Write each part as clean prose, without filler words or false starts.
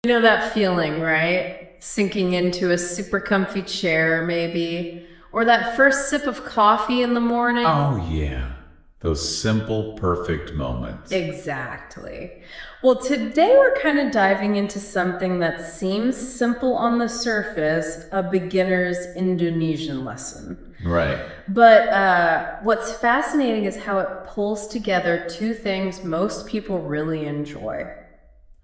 You know that feeling, right? Sinking into a super comfy chair, maybe, or that first sip of coffee in the morning. Oh, yeah. Those simple, perfect moments. Exactly. Well, today we're kind of diving into something that seems simple on the surface, a beginner's Indonesian lesson. Right. But what's fascinating is how it pulls together two things most people really enjoy.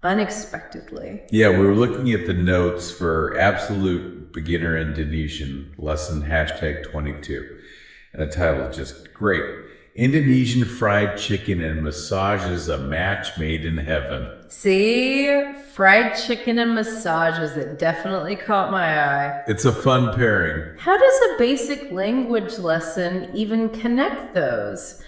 Unexpectedly. Yeah, we were looking at the notes for Absolute Beginner Indonesian Lesson #22. And the title is just great. Indonesian fried chicken and massages, a match made in heaven. See? Fried chicken and massages, it definitely caught my eye. It's a fun pairing. How does a basic language lesson even connect those?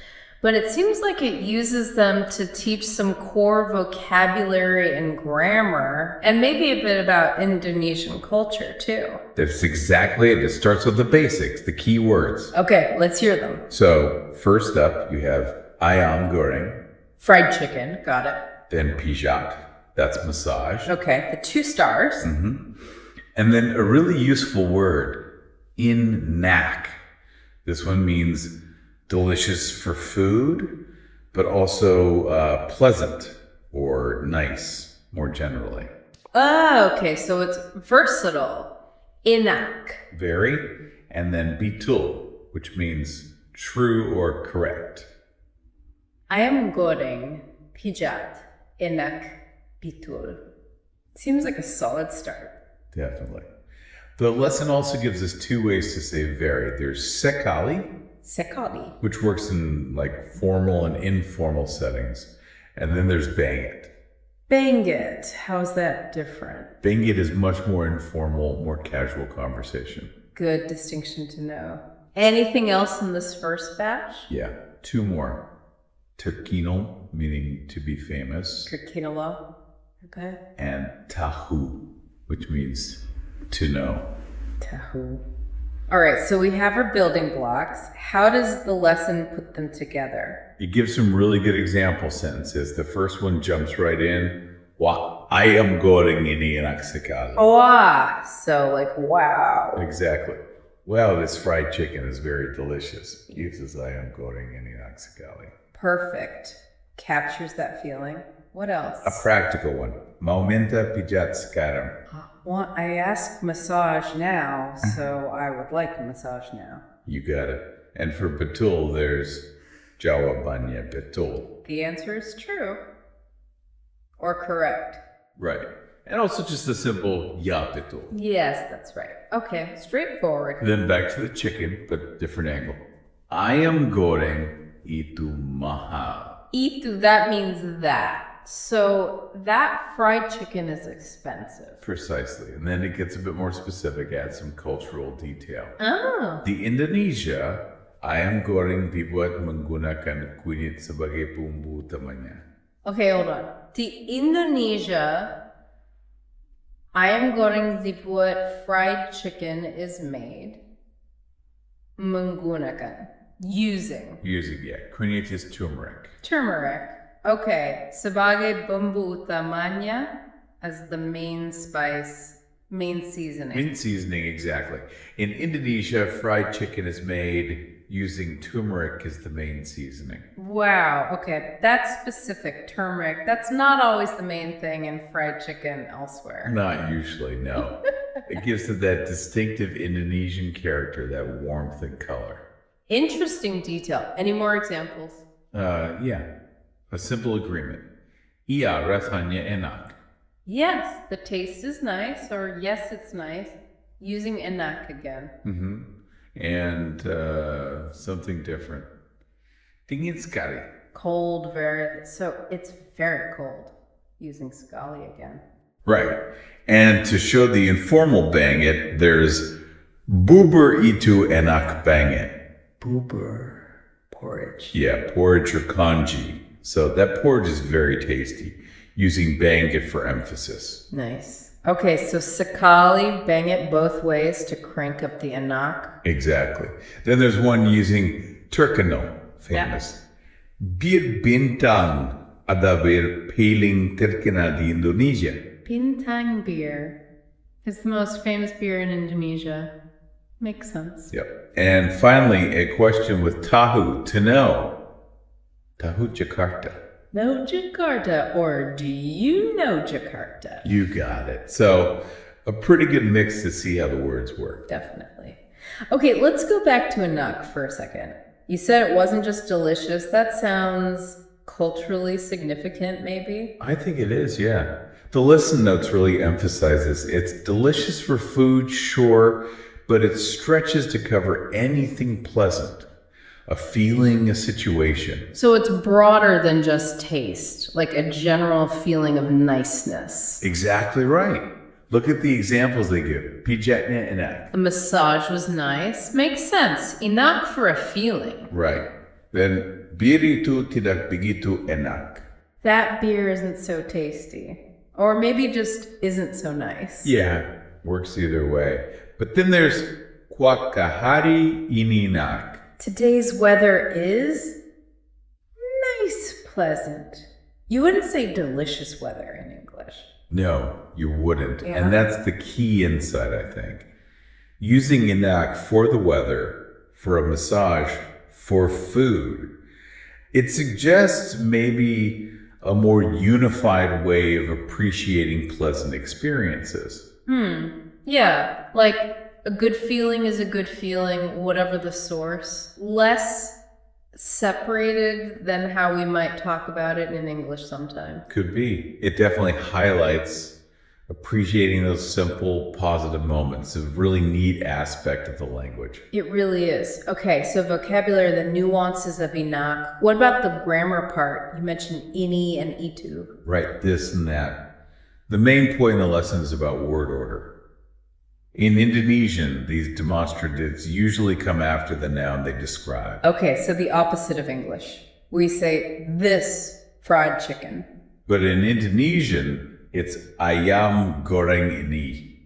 But it seems like it uses them to teach some core vocabulary and grammar, and maybe a bit about Indonesian culture too. That's exactly it. It starts with the basics, the key words. Okay, let's hear them. So, first up, you have ayam goreng, Fried chicken, got it. then pijat, that's massage. Okay, the 2 stars. And then a really useful word, inak. This one means delicious for food, but also pleasant or nice, more generally. Oh, okay, so it's versatile. Enak. Very. And then betul, which means true or correct. Ayam goreng, pijat, enak, betul. Seems like a solid start. Definitely. The lesson also gives us 2 ways to say very. There's sekali, Sekali. which works in like formal and informal settings. And then there's banget. Banget, how's that different? Banget is much more informal, more casual conversation. Good distinction to know. Anything else in this first batch? Yeah, 2 more. Terkinal, meaning to be famous, Kirkinala. Okay. and tahu, which means to know. Tahu. All right, so we have our building blocks. How does the lesson put them together? It gives some really good example sentences. The first one jumps right in. Wah, ayam goreng ini enak sekali. Oh, so like, wow. Exactly. Wow, this fried chicken is very delicious. Uses ayam goreng ini enak sekali. Perfect. Captures that feeling. What else? A practical one. Mau minta pijat sekarang. Well, I asked massage now, so I would like a massage now. You got it. And for betul, there's jawabannya betul. The answer is true. Or correct. Right. And also just a simple ya betul. Yes, that's right. Okay, straightforward. Then back to the chicken, but different angle. Ayam goreng itu mahal. Itu, that means that. So that fried chicken is expensive. Precisely. And then it gets a bit more specific, adds some cultural detail. Oh. Di Indonesia, ayam goreng dibuat menggunakan kunyit sebagai bumbu utamanya. Okay, hold on. The Indonesia, ayam goreng dibuat fried chicken is made menggunakan, using. Using, yeah. Kunyit is turmeric. Turmeric. Okay, sebagai bumbu utamanya, as the main spice, main seasoning. Mint seasoning, exactly. In Indonesia, fried chicken is made using turmeric as the main seasoning. Wow, okay, that's specific, turmeric. That's not always the main thing in fried chicken elsewhere. Not usually, no. It gives it that distinctive Indonesian character, that warmth and color. Interesting detail. Any more examples? Yeah. A simple agreement. Iya rasanya enak. Yes, the taste is nice, or yes, it's nice. Using enak again. And something different. Dingin sekali. Cold, so it's very cold. Using sekali again. Right. And to show the informal banget, there's bubur itu enak banget. Bubur. Porridge. Yeah, porridge or congee. So that porridge is very tasty, using banget for emphasis. Nice. Okay, so sekali, bang it both ways to crank up the enak. Exactly. Then there's one using terkenal, famous. Bir bintang ada bir piling terkenal di Indonesia. Bintang beer is the most famous beer in Indonesia. Makes sense. Yep. And finally, a question with tahu, to know. Tahu Jakarta. Know Jakarta, or do you know Jakarta? You got it. So, a pretty good mix to see how the words work. Definitely. Okay, let's go back to enak for a second. You said it wasn't just delicious. That sounds culturally significant, maybe? I think it is, yeah. The lesson notes really emphasize this. It's delicious for food, sure, but it stretches to cover anything pleasant. A feeling, a situation. So it's broader than just taste, like a general feeling of niceness. Exactly right. Look at the examples they give. Pijatnya enak. A massage was nice. Makes sense. Enak for a feeling. Right. Then bir itu tidak begitu enak. That beer isn't so tasty. Or maybe just isn't so nice. Yeah, works either way. But then there's kuaka hari ini enak. Today's weather is nice, pleasant. You wouldn't say delicious weather in English. No, you wouldn't. Yeah. And that's the key insight, I think. Using enak for the weather, for a massage, for food, it suggests maybe a more unified way of appreciating pleasant experiences. Yeah, like a good feeling is a good feeling, whatever the source. Less separated than how we might talk about it in English sometimes. Could be. It definitely highlights appreciating those simple, positive moments, a really neat aspect of the language. It really is. Okay, so vocabulary, the nuances of enak. What about the grammar part? You mentioned ini and itu. Right, this and that. The main point in the lesson is about word order. In Indonesian, these demonstratives usually come after the noun they describe. Okay, so the opposite of English. We say this fried chicken. But in Indonesian, it's ayam goreng ini.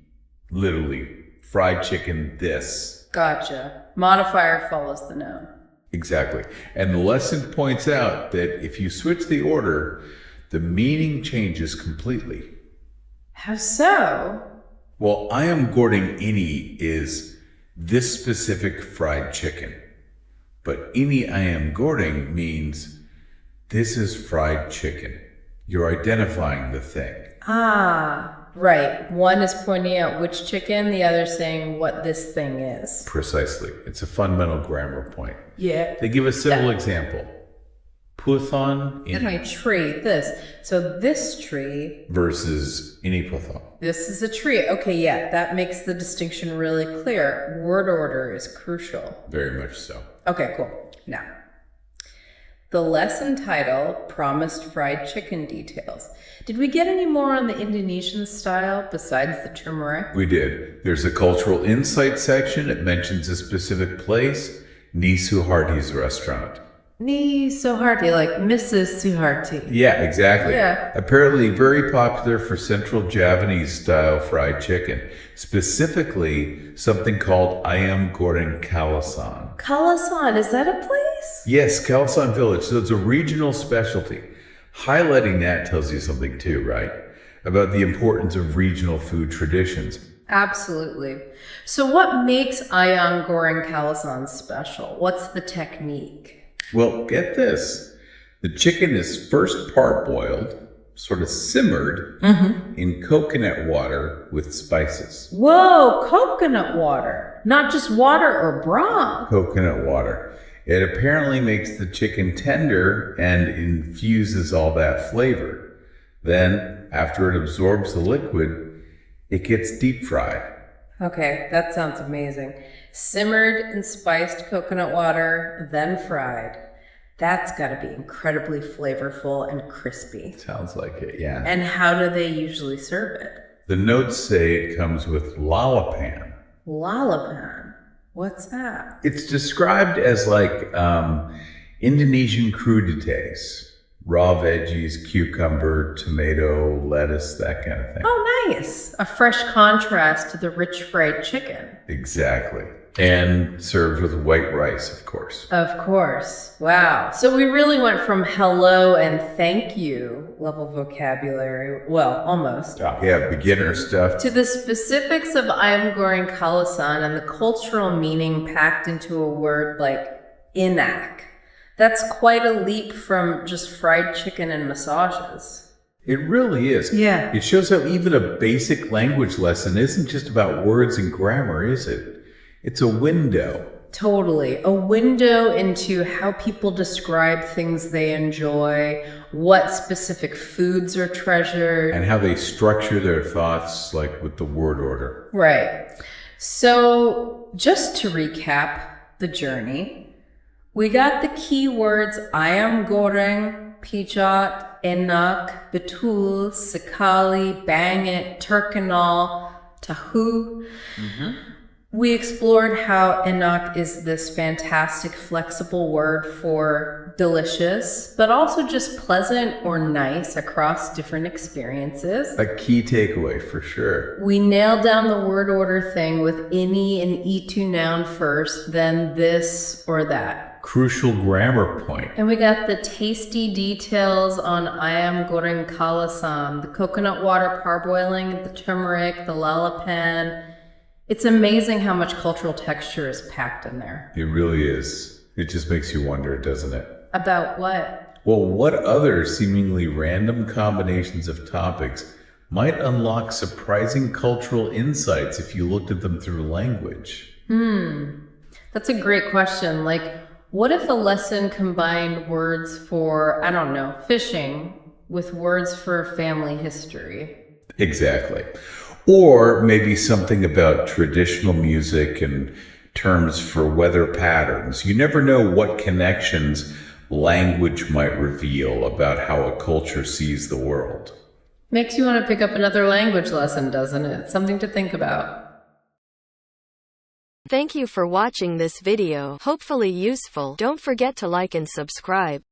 Literally, fried chicken this. Gotcha. Modifier follows the noun. Exactly. And the lesson points out that if you switch the order, the meaning changes completely. How so? Well, ayam goreng ini is this specific fried chicken. But ini ayam goreng means this is fried chicken. You're identifying the thing. Ah, right. One is pointing out which chicken, the other saying what this thing is. Precisely. It's a fundamental grammar point. Yeah. They give a simple example. Puthon And my tree, this. So this tree versus ini puthon. This is a tree. Okay, yeah, that makes the distinction really clear. Word order is crucial. Very much so. Okay, cool. Now, the lesson title promised fried chicken details. Did we get any more on the Indonesian style besides the turmeric? We did. There's a cultural insight section. It mentions a specific place, Ni Suharti's restaurant. Ni Suharti, like Mrs. Suharti. Yeah, exactly. Yeah. Apparently very popular for Central Javanese style fried chicken. Specifically, something called ayam goreng kalasan. Kalasan, is that a place? Yes, Kalasan Village. So it's a regional specialty. Highlighting that tells you something too, right? About the importance of regional food traditions. Absolutely. So what makes ayam goreng kalasan special? What's the technique? Well, get this. The chicken is first parboiled, sort of simmered, in coconut water with spices. Whoa, coconut water. Not just water or broth. Coconut water. It apparently makes the chicken tender and infuses all that flavor. Then, after it absorbs the liquid, it gets deep fried. Okay, that sounds amazing. Simmered in spiced coconut water, then fried. That's got to be incredibly flavorful and crispy. Sounds like it, yeah. And how do they usually serve it? The notes say it comes with lalapan. Lalapan? What's that? It's described as like Indonesian crudités. Raw veggies, cucumber, tomato, lettuce, that kind of thing. Oh, nice. A fresh contrast to the rich fried chicken. Exactly. And served with white rice, of course. Of course. Wow. So we really went from hello and thank you level vocabulary. Well, almost. Yeah, beginner stuff. To the specifics of ayam goreng kalasan and the cultural meaning packed into a word like inak. That's quite a leap from just fried chicken and massages. It really is. Yeah. It shows how even a basic language lesson isn't just about words and grammar, is it? It's a window. Totally. A window into how people describe things they enjoy, what specific foods are treasured. And how they structure their thoughts, like with the word order. Right. So, just to recap the journey, we got the key words ayam goreng, pijat, enak, betul, sekali, banget, terkenal, tahu. We explored how enak is this fantastic flexible word for delicious, but also just pleasant or nice across different experiences. A key takeaway for sure. We nailed down the word order thing with ini and itu noun first, then this or that. Crucial grammar point. And we got the tasty details on ayam goreng kalasan, the coconut water parboiling, the turmeric, the lalapan. It's amazing how much cultural texture is packed in there. It really is. It just makes you wonder, doesn't it? About what? Well, what other seemingly random combinations of topics might unlock surprising cultural insights if you looked at them through language? That's a great question. Like, what if a lesson combined words for, I don't know, fishing with words for family history? Exactly. Or maybe something about traditional music and terms for weather patterns. You never know what connections language might reveal about how a culture sees the world. Makes you want to pick up another language lesson, doesn't it? Something to think about. Thank you for watching this video. Hopefully useful. Don't forget to like and subscribe.